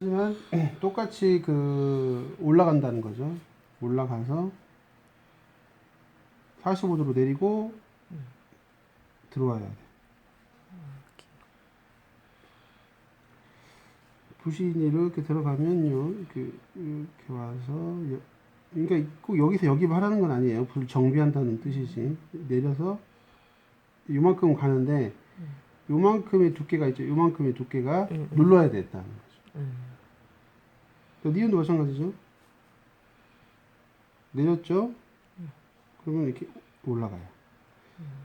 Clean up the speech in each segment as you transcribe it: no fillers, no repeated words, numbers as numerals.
하지만 똑같이 올라간다는 거죠. 올라가서 45도로 내리고 들어와야 돼. 붓이 이렇게 들어가면요, 이렇게 와서 그러니까 꼭 여기서 여기 하라는 건 아니에요. 붓을 정비한다는 뜻이지. 내려서 요만큼 가는데 요만큼의 두께가 있죠. 요만큼의 두께가 눌러야 됐다는 거죠. 니은도 마찬가지죠. 내렸죠? 그러면 이렇게 올라가요.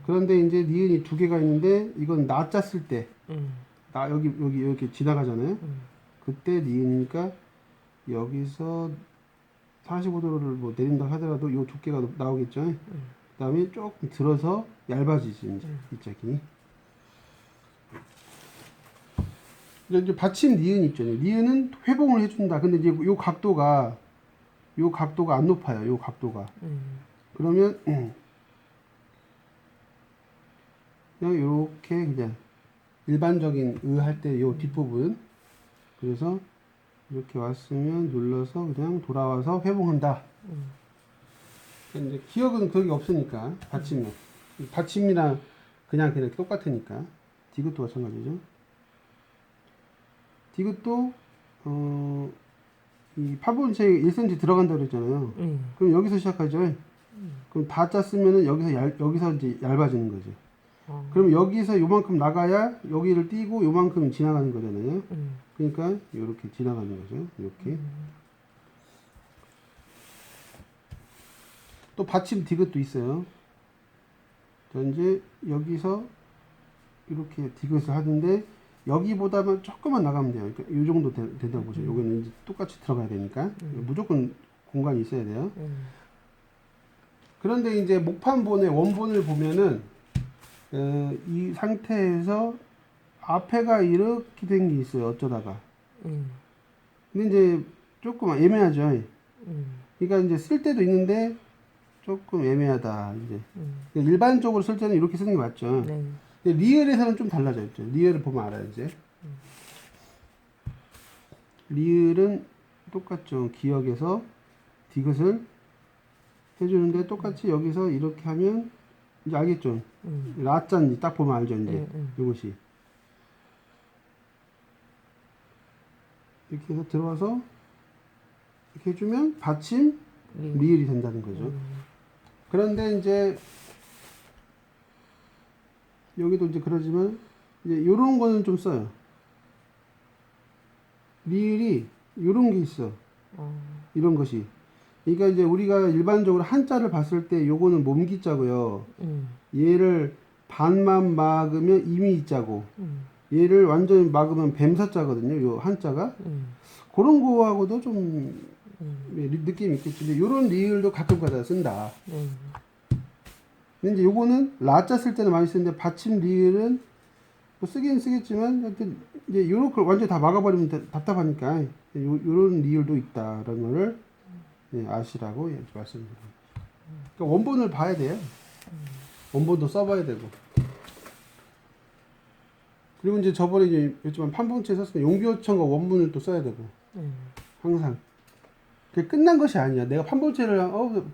그런데 이제 니은이 두 개가 있는데 이건 나 짰을 때, 나 여기 이렇게 지나가잖아요. 그때 니은이니까 여기서 45도를 뭐 내린다 하더라도 이 두께가 나오겠죠. 그 다음에 조금 들어서 얇아지지 이제 이 짝이. 이제 받침 니은 있잖아요. 니은은 회봉을 해준다. 근데 이제 요 각도가 안 높아요. 요 각도가. 그러면 그냥 요렇게 그냥 일반적인 할 때 요 뒷부분. 그래서 이렇게 왔으면 눌러서 그냥 돌아와서 회봉한다. 이제 기억은 그게 없으니까 받침은 받침이랑 그냥 똑같으니까 디귿도 마찬가지죠. 디귿도 이 파본체에 1cm 들어간다고 그랬잖아요. 그럼 여기서 시작하죠. 그럼 다 짰으면은 여기서 이제 얇아지는 거죠. 그럼 여기서 요만큼 나가야 여기를 띄고 요만큼 지나가는 거잖아요. 그러니까 이렇게 지나가는 거죠. 이렇게. 또 받침 디귿도 있어요. 자, 이제 여기서 이렇게 디귿을 하는데 여기보다만 조금만 나가면 돼요. 그러니까 이 정도 된다고 보죠. 여기는 이제 똑같이 들어가야 되니까 무조건 공간이 있어야 돼요. 그런데 이제 목판본의 원본을 보면은 이 상태에서 앞에가 이렇게 된 게 있어요. 어쩌다가. 근데 이제 조금 애매하죠. 그러니까 이제 쓸 때도 있는데 조금 애매하다. 이제 일반적으로 쓸 때는 이렇게 쓰는 게 맞죠. 네. 근데 리을에서는 좀 달라져 있죠. 리을을 보면 알아요, 이제. 리을은 똑같죠. 기역에서 디귿을 해주는데 똑같이 여기서 이렇게 하면 이제 알겠죠. 라짠지 딱 보면 알죠, 이제. 이것이. 이렇게 해서 들어와서 이렇게 해주면 받침 리을이 된다는 거죠. 그런데 이제 여기도 이제 그러지만 이제 요런 거는 좀 써요. 리을이 요런 게 있어. 이런 것이. 그러니까 이제 우리가 일반적으로 한자를 봤을 때 요거는 몸기자고요. 얘를 반만 막으면 이미자고. 얘를 완전히 막으면 뱀사자거든요. 요 한자가. 그런 거하고도 좀 느낌이 있겠죠. 근데 요런 리을도 가끔 가다 쓴다. 근데 이제 요거는 라자 쓸 때는 많이 쓰는데 받침 리을은 뭐 쓰긴 쓰겠지만 하여튼 이제 요렇게 완전 다 막아버리면 답답하니까 요런 리을도 있다라는 거를 아시라고 말씀드립니다. 그러니까 원본을 봐야 돼요. 원본도 써봐야 되고. 그리고 이제 저번에 이제 했지만 판본체에 썼으면 용비어천과 원문을 또 써야 되고. 항상. 그게 끝난 것이 아니야. 내가 판본체를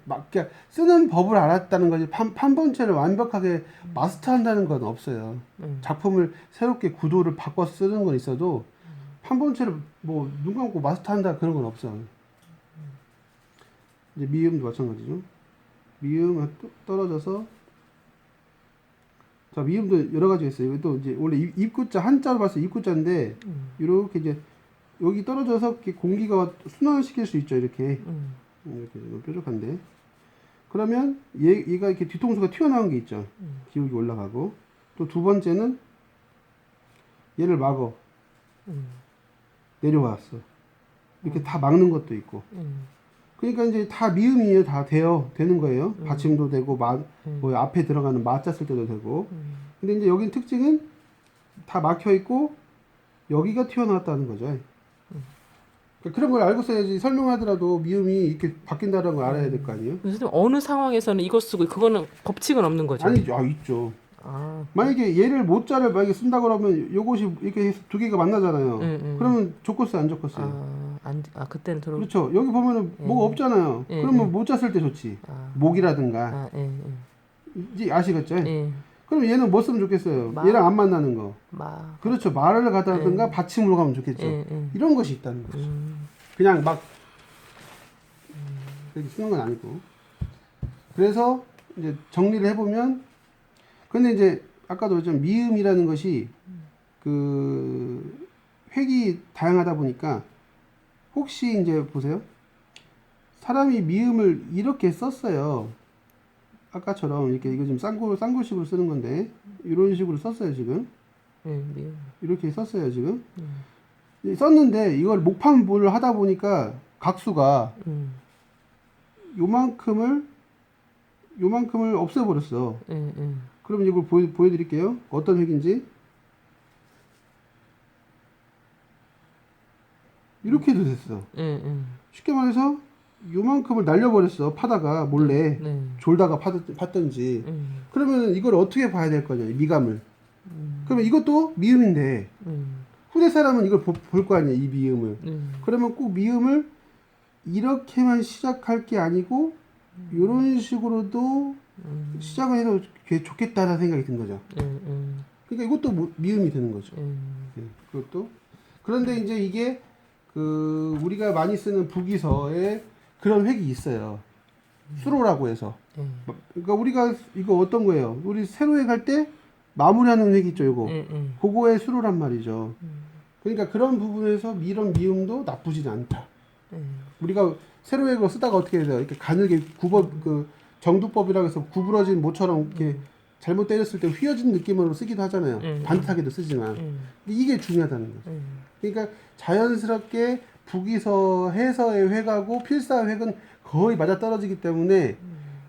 막 쓰는 법을 알았다는 거지. 판본체를 완벽하게 마스터한다는 건 없어요. 작품을 새롭게 구도를 바꿔 쓰는 건 있어도 판본체를 뭐 눈 감고 마스터한다 그런 건 없어. 이제 미음도 마찬가지죠. 미음 떨어져서 자 미음도 여러 가지 있어요. 또 이제 원래 입구자 한자로 봤을 때 입구자인데 이렇게 이제 여기 떨어져서 이렇게 공기가 순환시킬 수 있죠. 이렇게 뾰족한데 그러면 얘가 이렇게 뒤통수가 튀어나온 게 있죠. 기울기 올라가고 또 두 번째는 얘를 막어 내려왔어. 이렇게 다 막는 것도 있고. 그러니까 이제 다 미음이에요. 다 되는 거예요. 받침도 되고 뭐 앞에 들어가는 마자 쓸 때도 되고. 근데 이제 여기 특징은 다 막혀 있고 여기가 튀어나왔다는 거죠. 그런 걸 알고 써야지 설명하더라도 미음이 이렇게 바뀐다는 걸 알아야 될 거 아니에요? 선생님 어느 상황에서는 이거 쓰고 그거는 법칙은 없는 거죠? 아니죠. 있죠. 아, 만약에 얘를 모자를 만약에 쓴다 그러면 요것이 이렇게 해서 두 개가 만나잖아요. 그러면 좋겠어요, 안 좋겠어요? 그때는 들어. 그렇죠. 여기 보면은 뭐가 없잖아요. 예, 그러면 모자 쓸 때 좋지. 아, 목이라든가. 예, 예. 이제 아시겠죠? 예. 그럼 얘는 뭐 쓰면 좋겠어요? 마. 얘랑 안 만나는 거. 마. 그렇죠. 말을 갖다든가 받침으로 가면 좋겠죠. 예, 예. 이런 것이 있다는 거죠. 그냥 막 이렇게 쓰는 건 아니고. 그래서 이제 정리를 해보면, 근데 이제 아까도 좀 미음이라는 것이 그 획이 다양하다 보니까 혹시 이제 보세요. 사람이 미음을 이렇게 썼어요. 아까처럼 이렇게 이거 지금 쌍구식으로 쓰는 건데 이런 식으로 썼어요 지금. 미음. 이렇게 썼어요 지금. 썼는데 이걸 목판부를 하다 보니까 각수가 요만큼을 없애버렸어. 그럼 이걸 보여드릴게요. 어떤 획인지. 이렇게도 됐어. 쉽게 말해서 요만큼을 날려버렸어. 파다가 몰래 졸다가 팠던지. 그러면 이걸 어떻게 봐야 될 거냐, 미감을. 그러면 이것도 미음인데 후대 사람은 이걸 볼 거 아니야, 이 미음을. 그러면 꼭 미음을 이렇게만 시작할 게 아니고 이런 식으로도 시작을 해서 좋겠다라는 생각이 든 거죠. 그러니까 이것도 미음이 되는 거죠. 그것도. 그런데 이제 이게 그 우리가 많이 쓰는 북이서에 그런 획이 있어요. 수로라고 해서. 그러니까 우리가 이거 어떤 거예요? 우리 세로 획할 때 마무리하는 획 있죠, 이거. 그거의 수로란 말이죠. 그러니까 그런 부분에서 이런 미음도 나쁘진 않다. 우리가 세로 획을 쓰다가 어떻게 해야 돼요? 이렇게 가늘게 그 정두법이라고 해서 구부러진 모처럼 이렇게 잘못 때렸을 때 휘어진 느낌으로 쓰기도 하잖아요. 반듯하게도 쓰지만. 근데 이게 중요하다는 거죠. 그러니까 자연스럽게 북이서 해서의 획하고 필사 획은 거의 맞아떨어지기 때문에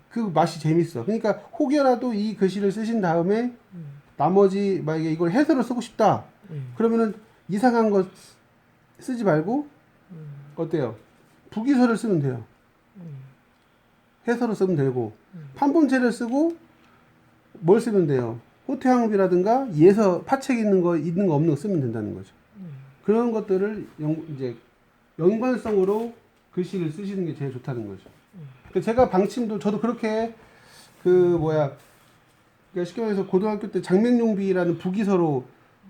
그 맛이 재밌어. 그러니까 혹여라도 이 글씨를 쓰신 다음에 나머지 만약에 이걸 해서로 쓰고 싶다. 그러면은 이상한 거 쓰지 말고 어때요? 북이서를 쓰면 돼요. 해서로 쓰면 되고 판본체를 쓰고 뭘 쓰면 돼요? 호태양비라든가 예서 파책 있는 거 없는 거 쓰면 된다는 거죠. 그런 것들을 이제 연관성으로 글씨를 쓰시는 게 제일 좋다는 거죠. 제가 방침도 저도 그렇게 그러니까 쉽게 말해서 고등학교 때 장맹용비라는 북이서로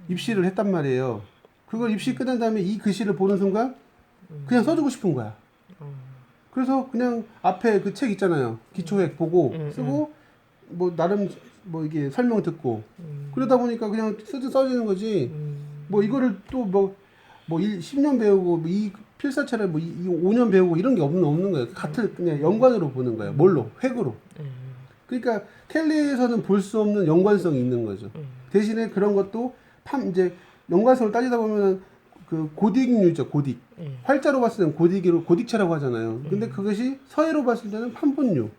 입시를 했단 말이에요. 그걸 입시 끝난 다음에 이 글씨를 보는 순간 그냥 써주고 싶은 거야. 그래서 그냥 앞에 그 책 있잖아요. 기초획 보고 쓰고 뭐 나름 뭐 이게 설명 듣고 그러다 보니까 그냥 써지는 거지. 뭐 이거를 또 뭐 10년 배우고 이 필사체를 뭐 5년 배우고 이런 게 없는 거예요. 같은 그냥 연관으로 보는 거예요. 뭘로? 획으로. 그러니까 켈리에서는 볼 수 없는 연관성이 있는 거죠. 대신에 그런 것도 이제 연관성을 따지다 보면은 그 고딕류 있죠, 고딕. 활자로 봤을 때는 고딕체라고 하잖아요. 근데 그것이 서해로 봤을 때는 판본류.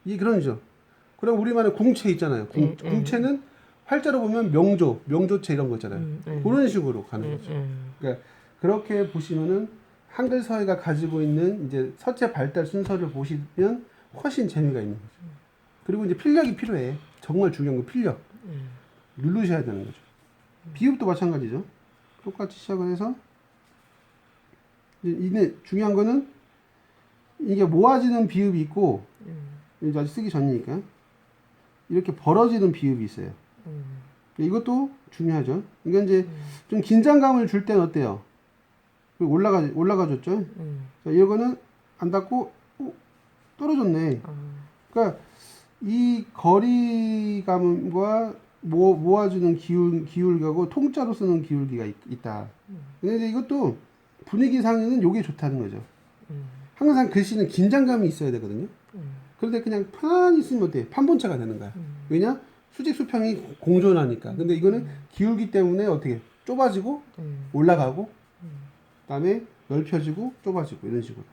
이게 그런죠. 그럼 우리만의 궁체 있잖아요. 궁체는 활자로 보면 명조체 이런 거 있잖아요. 그런 식으로 가는 거죠. 그러니까 그렇게 보시면은 한글 서예가 가지고 있는 이제 서체 발달 순서를 보시면 훨씬 재미가 있는 거죠. 그리고 이제 필력이 필요해. 정말 중요한 건 필력. 누르셔야 되는 거죠. 비읍도 마찬가지죠. 똑같이 시작을 해서 이제 중요한 거는 이게 모아지는 비읍이 있고 이제 아직 쓰기 전이니까 이렇게 벌어지는 비읍이 있어요. 이것도 중요하죠. 그러니까 이제 좀 긴장감을 줄 때는 어때요? 올라가줬죠. 자, 이거는 안 닿고 떨어졌네. 그러니까 이 거리감과 모아주는 기울기하고 통짜로 쓰는 기울기가 있다. 근데 이것도 분위기상에는 요게 좋다는 거죠. 항상 글씨는 긴장감이 있어야 되거든요. 그런데 그냥 편안히 쓰면 어때? 판본체가 되는 거야. 왜냐? 수직 수평이 공존하니까. 근데 이거는 기울기 때문에 어떻게 좁아지고 올라가고 그다음에 넓혀지고 좁아지고 이런 식으로.